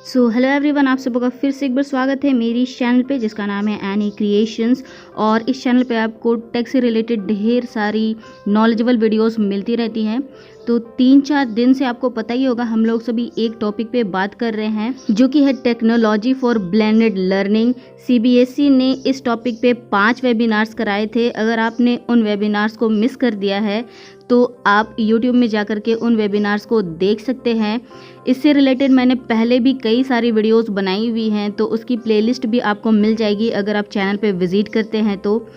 So hello everyone, आप सबका फिर से एक बार स्वागत है मेरी चैनल पे जिसका नाम है एनी क्रिएशंस। और इस चैनल पे आपको टेक से रिलेटेड ढेर सारी नॉलेजेबल वीडियोस मिलती रहती हैं। तो 3-4 दिन से आपको पता ही होगा हम लोग सभी एक टॉपिक पे बात कर रहे हैं जो कि है technology for blended learning. CBSE ने इस टॉपिक पे 5 वेबिनार्स कराए थे। अगर आपने उन वेबिनार्स को मिस कर दिया है तो आप YouTube में जाकर के उन वेबिनार्स को देख सकते हैं। इससे रिलेटेड मैंने पहले भी कई सारी वीडियोस बनाई हुई हैं, तो उसकी प्लेलिस्ट भी आपको मिल जाएगी अगर आप चैनल पे विजिट करते हैं। तो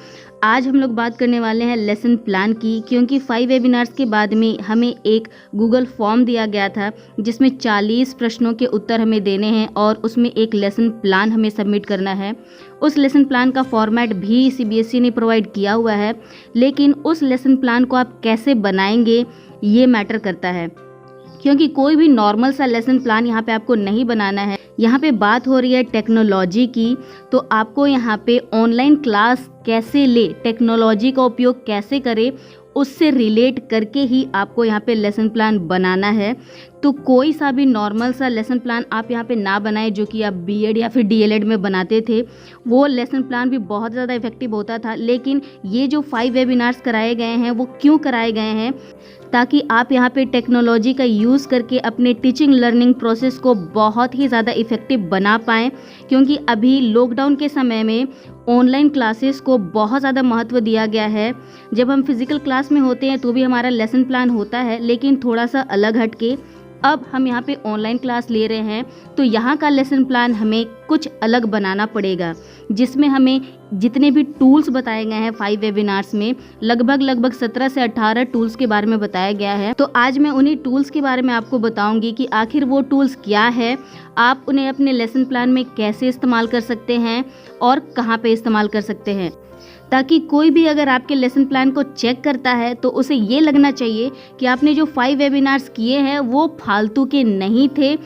आज हम लोग बात करने वाले हैं लेसन प्लान की, क्योंकि 5 वेबिनार्स के बाद में हमें एक गूगल फॉर्म दिया गया था जिसमें 40 प्रश्नों के उत्तर हमें देने हैं और उसमें एक लेसन प्लान हमें सबमिट करना है। उस लेसन प्लान का फॉर्मेट भी सीबीएसई ने प्रोवाइड किया हुआ है, लेकिन उस लेसन प्लान को आप कैसे बनाएंगे ये मैटर करता है, क्योंकि कोई भी नॉर्मल सा लेसन प्लान यहाँ पे आपको नहीं बनाना है। यहाँ पे बात हो रही है टेक्नोलॉजी की, तो आपको यहाँ पे ऑनलाइन क्लास कैसे ले, टेक्नोलॉजी का उपयोग कैसे करें, उससे रिलेट करके ही आपको यहाँ पे लेसन प्लान बनाना है। तो कोई सा भी नॉर्मल सा लेसन प्लान आप यहाँ पे ना बनाएं जो कि आप बीएड या फिर डीएलएड में बनाते थे। वो लेसन प्लान भी बहुत ज़्यादा इफेक्टिव होता था, लेकिन ये जो 5 वेबिनार्स कराए गए हैं वो क्यों कराए गए हैं, ताकि आप यहाँ पे टेक्नोलॉजी का यूज़ करके अपने टीचिंग लर्निंग प्रोसेस को बहुत ही ज़्यादा इफ़ेक्टिव बना पाएँ। क्योंकि अभी लॉकडाउन के समय में ऑनलाइन क्लासेस को बहुत ज़्यादा महत्व दिया गया है। जब हम फिज़िकल क्लास में होते हैं तो भी हमारा लेसन प्लान होता है, लेकिन थोड़ा सा अलग हटके अब हम यहाँ पे ऑनलाइन क्लास ले रहे हैं, तो यहाँ का लेसन प्लान हमें कुछ अलग बनाना पड़ेगा, जिसमें हमें जितने भी टूल्स बताए गए हैं 5 वेबिनार्स में लगभग 17 से 18 टूल्स के बारे में बताया गया है। तो आज मैं उन्हीं टूल्स के बारे में आपको बताऊंगी कि आखिर वो टूल्स क्या है, आप उन्हें अपने लेसन प्लान में कैसे इस्तेमाल कर सकते हैं और कहाँ पे इस्तेमाल कर सकते हैं, ताकि कोई भी अगर आपके लेसन प्लान को चेक करता है तो उसे ये लगना चाहिए कि आपने जो 5 वेबिनार्स किए हैं वो फालतू के नहीं थे,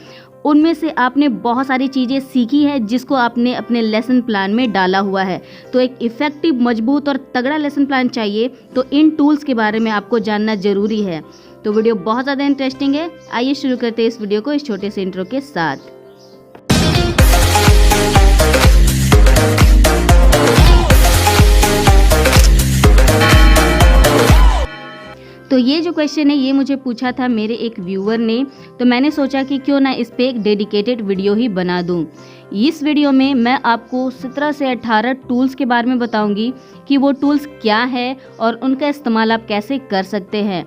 उनमें से आपने बहुत सारी चीज़ें सीखी हैं जिसको आपने अपने लेसन प्लान में डाला हुआ है। तो एक इफ़ेक्टिव, मजबूत और तगड़ा लेसन प्लान चाहिए, तो इन टूल्स के बारे में आपको जानना ज़रूरी है। तो वीडियो बहुत ज़्यादा इंटरेस्टिंग है। आइए शुरू करते हैं इस वीडियो को इस छोटे से इंट्रो के साथ। तो ये जो क्वेश्चन है ये मुझे पूछा था मेरे एक व्यूअर ने, तो मैंने सोचा कि क्यों ना इस पे एक डेडिकेटेड वीडियो ही बना दूं। इस वीडियो में मैं आपको 17 से 18 टूल्स के बारे में बताऊंगी कि वो टूल्स क्या है और उनका इस्तेमाल आप कैसे कर सकते हैं।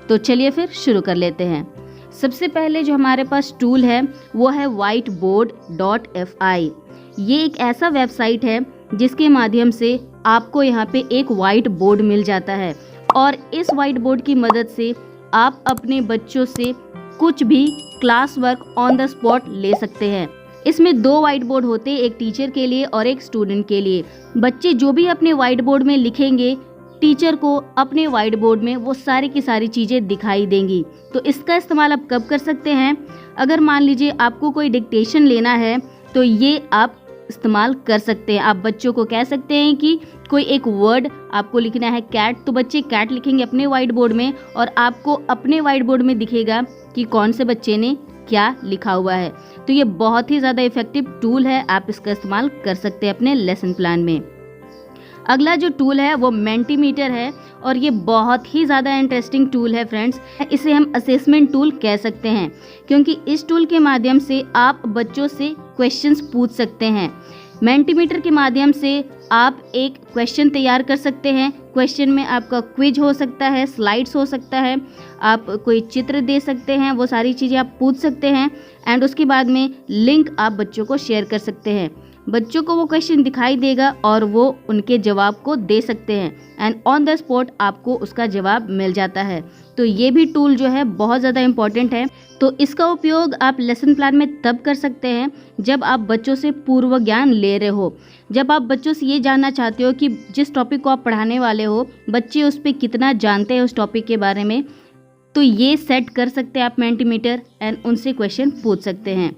तो चलिए फिर शुरू कर लेते हैं। सबसे पहले जो हमारे पास टूल है वो है whiteboard.fi। ये एक ऐसा वेबसाइट है जिसके माध्यम से आपको यहाँ पे एक वाइट बोर्ड मिल जाता है, और इस वाइट बोर्ड की मदद से आप अपने बच्चों से कुछ भी class work on the spot ले सकते हैं। इसमें 2 वाइट बोर्ड होते हैं, एक टीचर के लिए और एक स्टूडेंट के लिए। बच्चे जो भी अपने वाइट बोर्ड में लिखेंगे, टीचर को अपने वाइट बोर्ड में वो सारी की सारी चीज़ें दिखाई देंगी। तो इसका इस्तेमाल आप कब कर सकते हैं? अगर मान लीजिए आपको कोई डिक्टेशन लेना है तो ये आप इस्तेमाल कर सकते हैं। आप बच्चों को कह सकते हैं कि कोई एक वर्ड आपको लिखना है कैट, तो बच्चे कैट लिखेंगे अपने वाइट बोर्ड में और आपको अपने वाइट बोर्ड में दिखेगा कि कौन से बच्चे ने क्या लिखा हुआ है। तो ये बहुत ही ज़्यादा इफेक्टिव टूल है, आप इसका इस्तेमाल कर सकते हैं अपने लेसन प्लान में। अगला जो टूल है वो मेंटीमीटर है, और ये बहुत ही ज़्यादा इंटरेस्टिंग टूल है फ्रेंड्स। इसे हम असेसमेंट टूल कह सकते हैं, क्योंकि इस टूल के माध्यम से आप बच्चों से क्वेश्चंस पूछ सकते हैं। मेंटीमीटर के माध्यम से आप एक क्वेश्चन तैयार कर सकते हैं। क्वेश्चन में आपका क्विज हो सकता है, स्लाइड्स हो सकता है, आप कोई चित्र दे सकते हैं, वो सारी चीज़ें आप पूछ सकते हैं। एंड उसके बाद में लिंक आप बच्चों को शेयर कर सकते हैं। बच्चों को वो क्वेश्चन दिखाई देगा और वो उनके जवाब को दे सकते हैं, एंड ऑन द स्पॉट आपको उसका जवाब मिल जाता है। तो ये भी टूल जो है बहुत ज़्यादा इम्पॉर्टेंट है। तो इसका उपयोग आप लेसन प्लान में तब कर सकते हैं जब आप बच्चों से पूर्व ज्ञान ले रहे हो, जब आप बच्चों से ये जानना चाहते हो कि जिस टॉपिक को आप पढ़ाने वाले हो बच्चे उस पर कितना जानते हैं उस टॉपिक के बारे में। तो ये सेट कर सकते हैं आप मेंटीमीटर, एंड उनसे क्वेश्चन पूछ सकते हैं।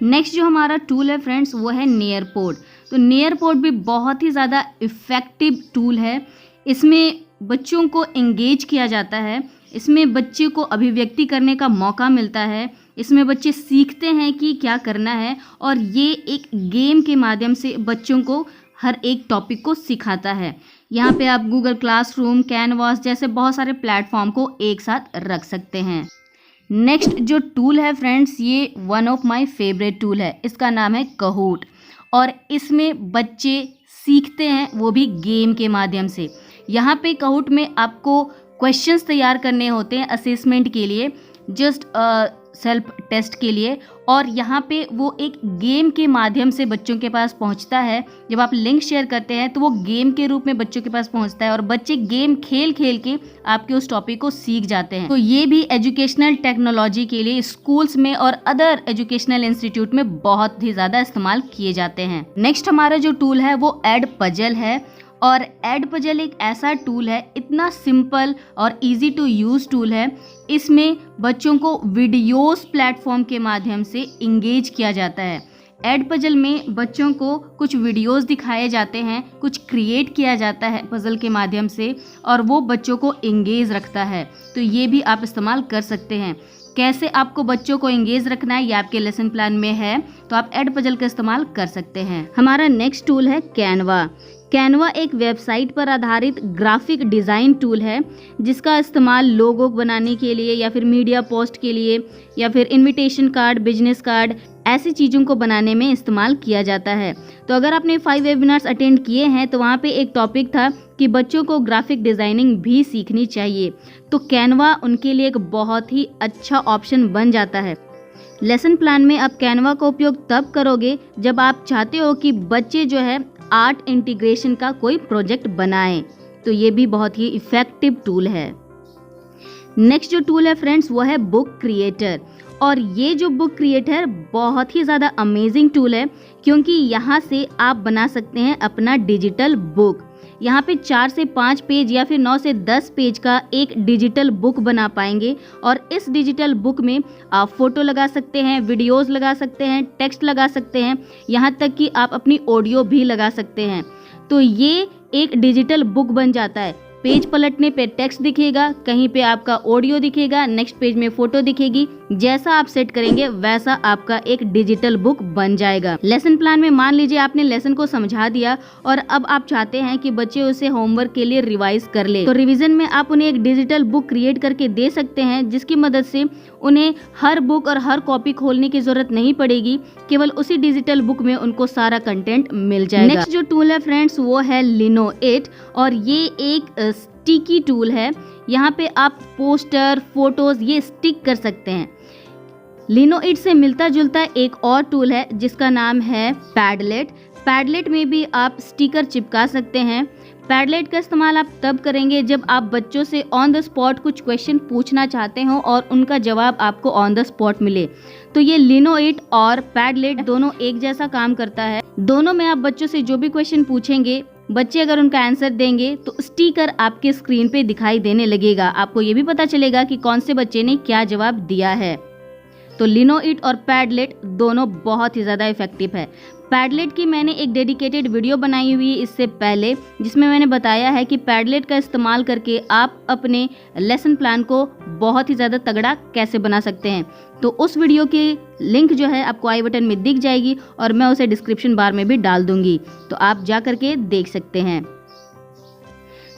नेक्स्ट जो हमारा टूल है फ्रेंड्स वो है नियरपोड। तो नियरपोड भी बहुत ही ज़्यादा इफ़ेक्टिव टूल है। इसमें बच्चों को एंगेज किया जाता है, इसमें बच्चे को अभिव्यक्ति करने का मौका मिलता है, इसमें बच्चे सीखते हैं कि क्या करना है और ये एक गेम के माध्यम से बच्चों को हर एक टॉपिक को सिखाता है। यहाँ पे आप गूगल क्लासरूम, कैनवास जैसे बहुत सारे प्लेटफॉर्म को एक साथ रख सकते हैं। नेक्स्ट जो टूल है फ्रेंड्स, ये one of my favourite tool है। इसका नाम है कहूट और इसमें बच्चे सीखते हैं, वो भी गेम के माध्यम से। यहाँ पे कहूट में आपको क्वेश्चंस तैयार करने होते हैं असेसमेंट के लिए, जस्ट सेल्फ टेस्ट के लिए, और यहाँ पे वो एक गेम के माध्यम से बच्चों के पास पहुँचता है। जब आप लिंक शेयर करते हैं तो वो गेम के रूप में बच्चों के पास पहुँचता है और बच्चे गेम खेल खेल के आपके उस टॉपिक को सीख जाते हैं। तो ये भी एजुकेशनल टेक्नोलॉजी के लिए स्कूल्स में और अदर एजुकेशनल इंस्टीट्यूट में बहुत ही ज़्यादा इस्तेमाल किए जाते हैं। नेक्स्ट हमारा जो टूल है वो एडपजल है और एडपजल एक ऐसा टूल है, इतना सिंपल और इजी टू यूज़ टूल है। इसमें बच्चों को वीडियोस प्लेटफॉर्म के माध्यम से इंगेज किया जाता है। एडपजल में बच्चों को कुछ वीडियोस दिखाए जाते हैं, कुछ क्रिएट किया जाता है पजल के माध्यम से और वो बच्चों को इंगेज रखता है। तो ये भी आप इस्तेमाल कर सकते हैं। कैसे आपको बच्चों को इंगेज रखना है ये आपके लेसन प्लान में है, तो आप एडपजल का इस्तेमाल कर सकते हैं। हमारा नेक्स्ट टूल है कैनवा। कैनवा एक वेबसाइट पर आधारित ग्राफिक डिज़ाइन टूल है जिसका इस्तेमाल लोगो बनाने के लिए या फिर मीडिया पोस्ट के लिए या फिर इनविटेशन कार्ड, बिजनेस कार्ड, ऐसी चीज़ों को बनाने में इस्तेमाल किया जाता है। तो अगर आपने 5 वेबिनार्स अटेंड किए हैं तो वहाँ पे एक टॉपिक था कि बच्चों को ग्राफिक डिज़ाइनिंग भी सीखनी चाहिए, तो कैनवा उनके लिए एक बहुत ही अच्छा ऑप्शन बन जाता है। लेसन प्लान में आप कैनवा का उपयोग तब करोगे जब आप चाहते हो कि बच्चे जो है आर्ट इंटीग्रेशन का कोई प्रोजेक्ट बनाएं, तो ये भी बहुत ही इफ़ेक्टिव टूल है। नेक्स्ट जो टूल है फ्रेंड्स वो है बुक क्रिएटर और ये जो बुक क्रिएटर बहुत ही ज़्यादा अमेजिंग टूल है क्योंकि यहाँ से आप बना सकते हैं अपना डिजिटल बुक। यहाँ पे 4 से 5 पेज या फिर 9 से 10 पेज का एक डिजिटल बुक बना पाएंगे और इस डिजिटल बुक में आप फोटो लगा सकते हैं, वीडियोस लगा सकते हैं, टेक्स्ट लगा सकते हैं, यहाँ तक कि आप अपनी ऑडियो भी लगा सकते हैं। तो ये एक डिजिटल बुक बन जाता है। पेज पलटने पे टेक्स्ट दिखेगा, कहीं पे आपका ऑडियो दिखेगा, नेक्स्ट पेज में फोटो दिखेगी। जैसा आप सेट करेंगे वैसा आपका एक डिजिटल बुक बन जाएगा। लेसन प्लान में मान लीजिए आपने लेसन को समझा दिया और अब आप चाहते हैं कि बच्चे उसे होमवर्क के लिए रिवाइज कर ले, तो रिवीजन में आप उन्हें एक डिजिटल बुक क्रिएट करके दे सकते हैं जिसकी मदद से उन्हें हर बुक और हर कॉपी खोलने की जरूरत नहीं पड़ेगी, केवल उसी डिजिटल बुक में उनको सारा कंटेंट मिल जाएगा। नेक्स्ट जो टूल है फ्रेंड्स वो है लिनोइट और ये एक स्टिकी टूल है। यहाँ पे आप पोस्टर, फोटोज ये स्टिक कर सकते हैं। लिनोइट से मिलता जुलता एक और टूल है जिसका नाम है पैडलेट। पैडलेट में भी आप स्टिकर चिपका सकते हैं। पैडलेट का इस्तेमाल आप तब करेंगे जब आप बच्चों से ऑन द स्पॉट कुछ क्वेश्चन पूछना चाहते हो और उनका जवाब आपको ऑन द स्पॉट मिले। तो ये लिनोइट और पैडलेट दोनों एक जैसा काम करता है। दोनों में आप बच्चों से जो भी क्वेश्चन पूछेंगे, बच्चे अगर उनका आंसर देंगे तो स्टिकर आपके स्क्रीन पे दिखाई देने लगेगा। आपको ये भी पता चलेगा कि कौन से बच्चे ने क्या जवाब दिया है। तो लिनोइट और पैडलेट दोनों बहुत ही ज़्यादा इफेक्टिव है। पैडलेट की मैंने एक डेडिकेटेड वीडियो बनाई हुई है इससे पहले, जिसमें मैंने बताया है कि पैडलेट का इस्तेमाल करके आप अपने लेसन प्लान को बहुत ही ज़्यादा तगड़ा कैसे बना सकते हैं। तो उस वीडियो की लिंक जो है आपको आई बटन में दिख जाएगी और मैं उसे डिस्क्रिप्शन बार में भी डाल दूंगी, तो आप जा करके देख सकते हैं।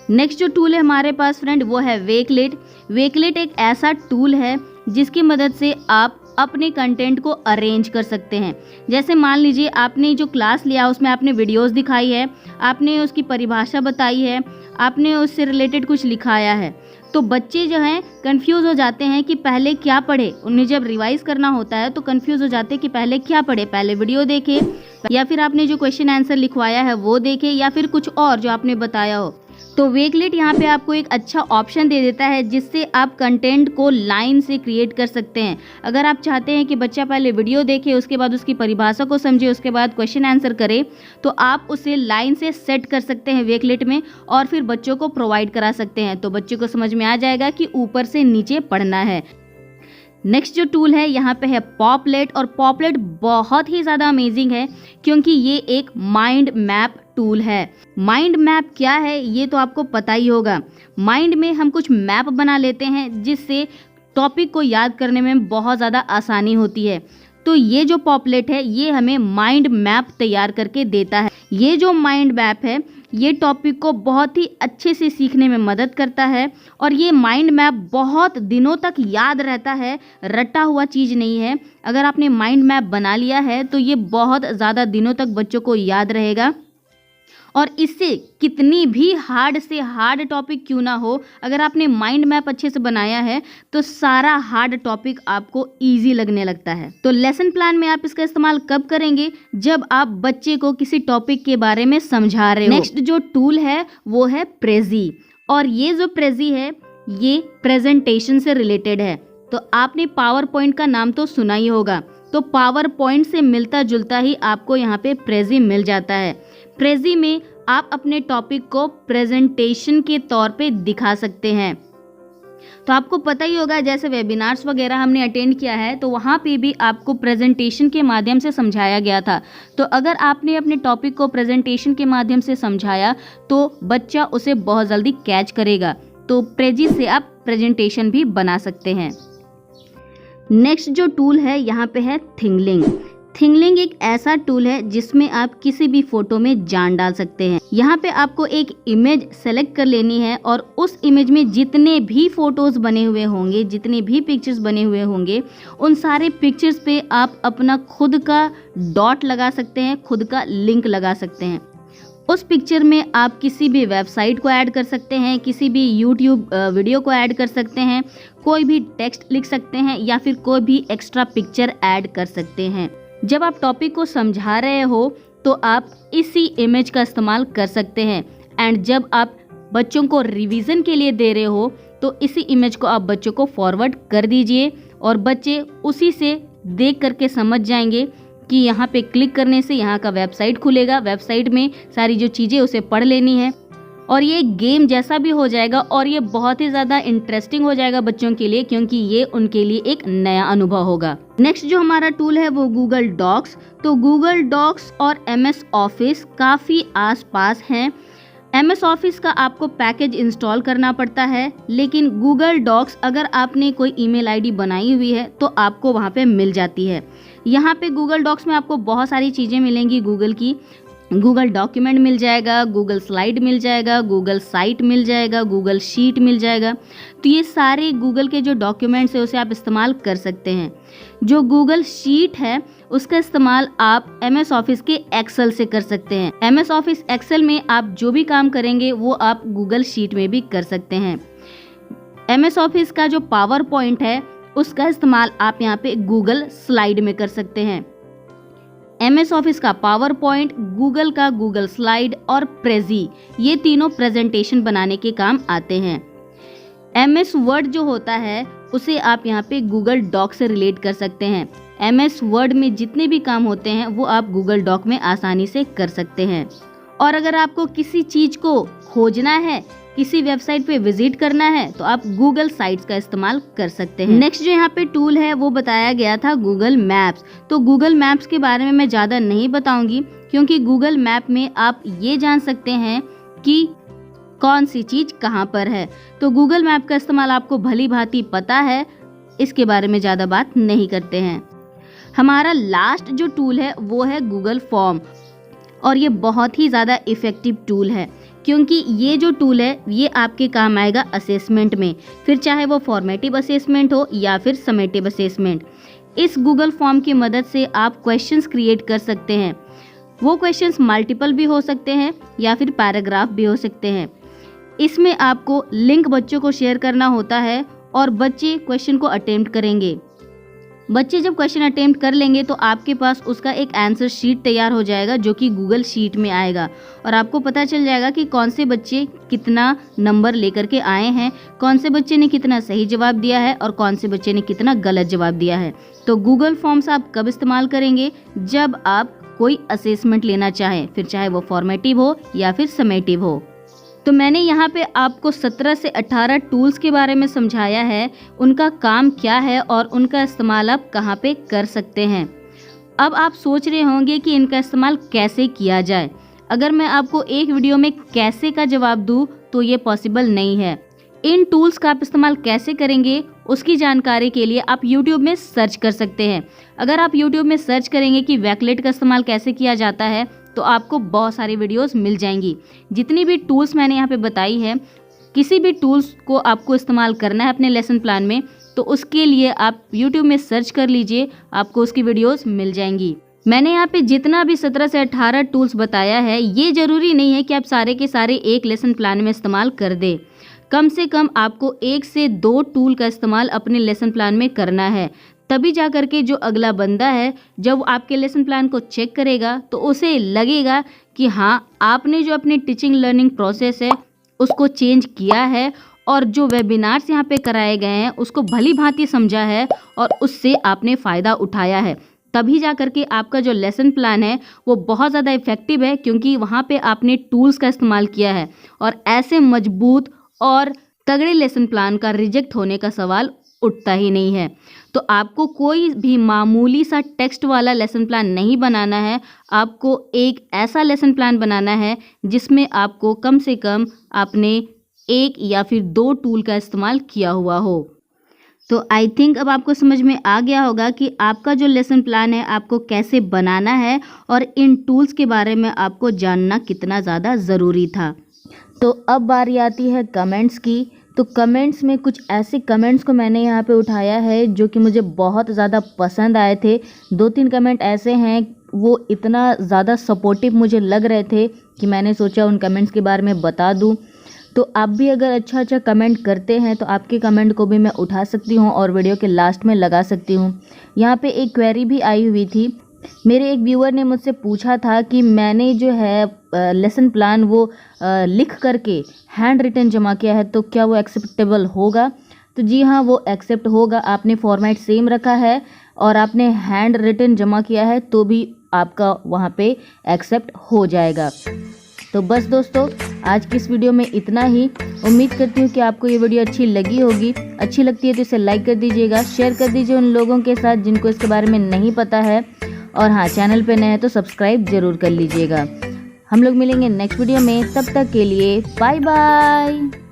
नेक्स्ट जो टूल है हमारे पास फ्रेंड वो है वेकलेट। वेकलेट एक ऐसा टूल है जिसकी मदद से आप अपने कंटेंट को अरेंज कर सकते हैं। जैसे मान लीजिए आपने जो क्लास लिया उसमें आपने वीडियोस दिखाई है, आपने उसकी परिभाषा बताई है, आपने उससे रिलेटेड कुछ लिखाया है, तो बच्चे जो हैं कंफ्यूज हो जाते हैं कि पहले क्या पढ़े। उन्हें जब रिवाइज करना होता है तो कंफ्यूज हो जाते हैं कि पहले क्या पढ़े, पहले वीडियो देखे या फिर आपने जो क्वेश्चन आंसर लिखवाया है वो देखे या फिर कुछ और जो आपने बताया हो। तो वेकलेट यहाँ पे आपको एक अच्छा ऑप्शन दे देता है जिससे आप कंटेंट को लाइन से क्रिएट कर सकते हैं। अगर आप चाहते हैं कि बच्चा पहले वीडियो देखे, उसके बाद उसकी परिभाषा को समझे, उसके बाद क्वेश्चन आंसर करे, तो आप उसे लाइन से सेट कर सकते हैं वेकलेट में और फिर बच्चों को प्रोवाइड करा सकते हैं। तो बच्चों को समझ में आ जाएगा कि ऊपर से नीचे पढ़ना है। नेक्स्ट जो टूल है यहाँ पे है पॉपलेट और पॉपलेट बहुत ही ज़्यादा अमेजिंग है क्योंकि ये एक माइंड मैप टूल है। माइंड मैप क्या है ये तो आपको पता ही होगा। माइंड में हम कुछ मैप बना लेते हैं जिससे टॉपिक को याद करने में बहुत ज़्यादा आसानी होती है। तो ये जो पॉपलेट है ये हमें माइंड मैप तैयार करके देता है। ये जो माइंड मैप है ये टॉपिक को बहुत ही अच्छे से सीखने में मदद करता है और ये माइंड मैप बहुत दिनों तक याद रहता है, रटा हुआ चीज़ नहीं है। अगर आपने माइंड मैप बना लिया है तो ये बहुत ज़्यादा दिनों तक बच्चों को याद रहेगा और इससे कितनी भी हार्ड से हार्ड टॉपिक क्यों ना हो, अगर आपने माइंड मैप अच्छे से बनाया है तो सारा हार्ड टॉपिक आपको इजी लगने लगता है। तो लेसन प्लान में आप इसका इस्तेमाल कब करेंगे? जब आप बच्चे को किसी टॉपिक के बारे में समझा रहे हो। नेक्स्ट जो टूल है वो है प्रेजी, और ये जो प्रेजी है ये प्रेजेंटेशन से रिलेटेड है। तो आपने पावर पॉइंट का नाम तो सुना ही होगा, तो पावर पॉइंट से मिलता जुलता ही आपको यहाँ पे प्रेजी मिल जाता है। प्रेजी में आप अपने टॉपिक को प्रेजेंटेशन के तौर पे दिखा सकते हैं। तो आपको पता ही होगा जैसे वेबिनार्स वगैरह हमने अटेंड किया है तो वहाँ पे भी आपको प्रेजेंटेशन के माध्यम से समझाया गया था। तो अगर आपने अपने टॉपिक को प्रेजेंटेशन के माध्यम से समझाया तो बच्चा उसे बहुत जल्दी कैच करेगा। तो प्रेजी से आप प्रेजेंटेशन भी बना सकते हैं। नेक्स्ट जो टूल है यहाँ पे है थिंगलिंग। थिंगलिंग एक ऐसा टूल है जिसमें आप किसी भी फोटो में जान डाल सकते हैं। यहाँ पे आपको एक इमेज सेलेक्ट कर लेनी है और उस इमेज में जितने भी फोटोज बने हुए होंगे, जितने भी पिक्चर्स बने हुए होंगे, उन सारे पिक्चर्स पे आप अपना खुद का डॉट लगा सकते हैं, खुद का लिंक लगा सकते हैं। उस पिक्चर में आप किसी भी वेबसाइट को ऐड कर सकते हैं, किसी भी यूट्यूब वीडियो को ऐड कर सकते हैं, कोई भी टेक्स्ट लिख सकते हैं या फिर कोई भी एक्स्ट्रा पिक्चर ऐड कर सकते हैं। जब आप टॉपिक को समझा रहे हो तो आप इसी इमेज का इस्तेमाल कर सकते हैं, एंड जब आप बच्चों को रिवीजन के लिए दे रहे हो तो इसी इमेज को आप बच्चों को फॉरवर्ड कर दीजिए और बच्चे उसी से देख करके समझ जाएंगे कि यहाँ पे क्लिक करने से यहाँ का वेबसाइट खुलेगा, वेबसाइट में सारी जो चीज़ें उसे पढ़ लेनी है और ये गेम जैसा भी हो जाएगा और ये बहुत ही ज़्यादा इंटरेस्टिंग हो जाएगा बच्चों के लिए, क्योंकि ये उनके लिए एक नया अनुभव होगा। नेक्स्ट जो हमारा टूल है वो गूगल डॉक्स। तो गूगल डॉक्स और MS ऑफिस काफ़ी आसपास हैं। MS ऑफिस का आपको पैकेज इंस्टॉल करना पड़ता है, लेकिन गूगल डॉक्स अगर आपने कोई ईमेल आईडी बनाई हुई है तो आपको वहाँ पे मिल जाती है। यहाँ पे गूगल डॉक्स में आपको बहुत सारी चीज़ें मिलेंगी गूगल की। गूगल डॉक्यूमेंट मिल जाएगा, गूगल स्लाइड मिल जाएगा, गूगल साइट मिल जाएगा, गूगल शीट मिल जाएगा। तो ये सारे गूगल के जो डॉक्यूमेंट्स है उसे आप इस्तेमाल कर सकते हैं। जो गूगल शीट है उसका इस्तेमाल आप MS ऑफिस के एक्सेल से कर सकते हैं। MS ऑफिस एक्सेल में आप जो भी काम करेंगे वो आप गूगल शीट में भी कर सकते हैं। MS ऑफिस का जो पावर पॉइंट है उसका इस्तेमाल आप यहाँ पे गूगल स्लाइड में कर सकते हैं। MS ऑफिस का पावर पॉइंट, गूगल का गूगल स्लाइड और प्रेजी, ये तीनों प्रेजेंटेशन बनाने के काम आते हैं। MS वर्ड जो होता है उसे आप यहाँ पे गूगल डॉक से रिलेट कर सकते हैं। MS वर्ड में जितने भी काम होते हैं वो आप गूगल डॉक में आसानी से कर सकते हैं। और अगर आपको किसी चीज़ को खोजना है, किसी वेबसाइट पे विजिट करना है तो आप गूगल साइट्स का इस्तेमाल कर सकते हैं। नेक्स्ट जो यहाँ पे टूल है वो बताया गया था गूगल मैप्स। तो गूगल मैप्स के बारे में मैं ज़्यादा नहीं बताऊंगी, क्योंकि गूगल मैप में आप ये जान सकते हैं कि कौन सी चीज़ कहाँ पर है। तो गूगल मैप का इस्तेमाल आपको भली भांति पता है, इसके बारे में ज़्यादा बात नहीं करते हैं। हमारा लास्ट जो टूल है वो है गूगल फॉर्म, और ये बहुत ही ज़्यादा इफ़ेक्टिव टूल है, क्योंकि ये जो टूल है ये आपके काम आएगा असेसमेंट में, फिर चाहे वो फॉर्मेटिव असेसमेंट हो या फिर समेटिव असेसमेंट। इस गूगल फॉर्म की मदद से आप क्वेश्चंस क्रिएट कर सकते हैं। वो क्वेश्चंस मल्टीपल भी हो सकते हैं या फिर पैराग्राफ भी हो सकते हैं। इसमें आपको लिंक बच्चों को शेयर करना होता है और बच्चे क्वेश्चन को अटेम्प्ट करेंगे। बच्चे जब क्वेश्चन अटेम्प्ट कर लेंगे तो आपके पास उसका एक आंसर शीट तैयार हो जाएगा जो कि गूगल शीट में आएगा, और आपको पता चल जाएगा कि कौन से बच्चे कितना नंबर लेकर के आए हैं, कौन से बच्चे ने कितना सही जवाब दिया है और कौन से बच्चे ने कितना गलत जवाब दिया है। तो गूगल फॉर्म्स आप कब इस्तेमाल करेंगे? जब आप कोई असेसमेंट लेना चाहें, फिर चाहे वो फॉर्मेटिव हो या फिर समेटिव हो। तो मैंने यहाँ पे आपको 17 से 18 टूल्स के बारे में समझाया है, उनका काम क्या है और उनका इस्तेमाल आप कहाँ पे कर सकते हैं। अब आप सोच रहे होंगे कि इनका इस्तेमाल कैसे किया जाए। अगर मैं आपको एक वीडियो में कैसे का जवाब दूँ तो ये पॉसिबल नहीं है। इन टूल्स का आप इस्तेमाल कैसे करेंगे उसकी जानकारी के लिए आप YouTube में सर्च कर सकते हैं। अगर आप YouTube में सर्च करेंगे कि वैकलेट का इस्तेमाल कैसे किया जाता है तो आपको बहुत सारी वीडियोस मिल जाएंगी। जितनी भी टूल्स मैंने यहाँ पे बताई है, किसी भी टूल्स को आपको इस्तेमाल करना है अपने लेसन प्लान में तो उसके लिए आप YouTube में सर्च कर लीजिए, आपको उसकी वीडियोस मिल जाएंगी। मैंने यहाँ पे जितना भी 17 से 18 टूल्स बताया है, ये ज़रूरी नहीं है कि आप सारे के सारे एक लेसन प्लान में इस्तेमाल कर दें। कम से कम आपको 1 से 2 टूल का इस्तेमाल अपने लेसन प्लान में करना है, तभी जा कर के जो अगला बंदा है जब आपके लेसन प्लान को चेक करेगा तो उसे लगेगा कि हाँ, आपने जो अपनी टीचिंग लर्निंग प्रोसेस है उसको चेंज किया है और जो वेबिनार्स यहाँ पे कराए गए हैं उसको भली भांति समझा है और उससे आपने फ़ायदा उठाया है। तभी जा कर के आपका जो लेसन प्लान है वो बहुत ज़्यादा इफ़ेक्टिव है, क्योंकि वहाँ पे आपने टूल्स का इस्तेमाल किया है और ऐसे मजबूत और तगड़े लेसन प्लान का रिजेक्ट होने का सवाल उठता ही नहीं है। तो आपको कोई भी मामूली सा टेक्स्ट वाला लेसन प्लान नहीं बनाना है, आपको एक ऐसा लेसन प्लान बनाना है जिसमें आपको कम से कम आपने 1 या फिर 2 टूल का इस्तेमाल किया हुआ हो। तो आई थिंक अब आपको समझ में आ गया होगा कि आपका जो लेसन प्लान है आपको कैसे बनाना है और इन टूल्स के बारे में आपको जानना कितना ज़्यादा ज़रूरी था। तो अब बारी आती है कमेंट्स की। तो कमेंट्स में कुछ ऐसे कमेंट्स को मैंने यहाँ पे उठाया है जो कि मुझे बहुत ज़्यादा पसंद आए थे। 2-3 कमेंट ऐसे हैं, वो इतना ज़्यादा सपोर्टिव मुझे लग रहे थे कि मैंने सोचा उन कमेंट्स के बारे में बता दूँ। तो आप भी अगर अच्छा कमेंट करते हैं तो आपके कमेंट को भी मैं उठा सकती हूँ और वीडियो के लास्ट में लगा सकती हूँ। यहाँ पे एक क्वेरी भी आई हुई थी। मेरे एक व्यूअर ने मुझसे पूछा था कि मैंने जो है लेसन प्लान वो लिख करके हैंड रिटन जमा किया है तो क्या वो एक्सेप्टेबल होगा। तो जी हाँ, वो एक्सेप्ट होगा। आपने फॉर्मेट सेम रखा है और आपने हैंड रिटन जमा किया है तो भी आपका वहाँ पे एक्सेप्ट हो जाएगा। तो बस दोस्तों, आज की इस वीडियो में इतना ही। उम्मीद करती हूँ कि आपको ये वीडियो अच्छी लगी होगी। अच्छी लगती है तो इसे लाइक कर दीजिएगा, शेयर कर दीजिए उन लोगों के साथ जिनको इसके बारे में नहीं पता है, और हाँ, चैनल पे नए हैं तो सब्सक्राइब ज़रूर कर लीजिएगा। हम लोग मिलेंगे नेक्स्ट वीडियो में, तब तक के लिए बाय बाय।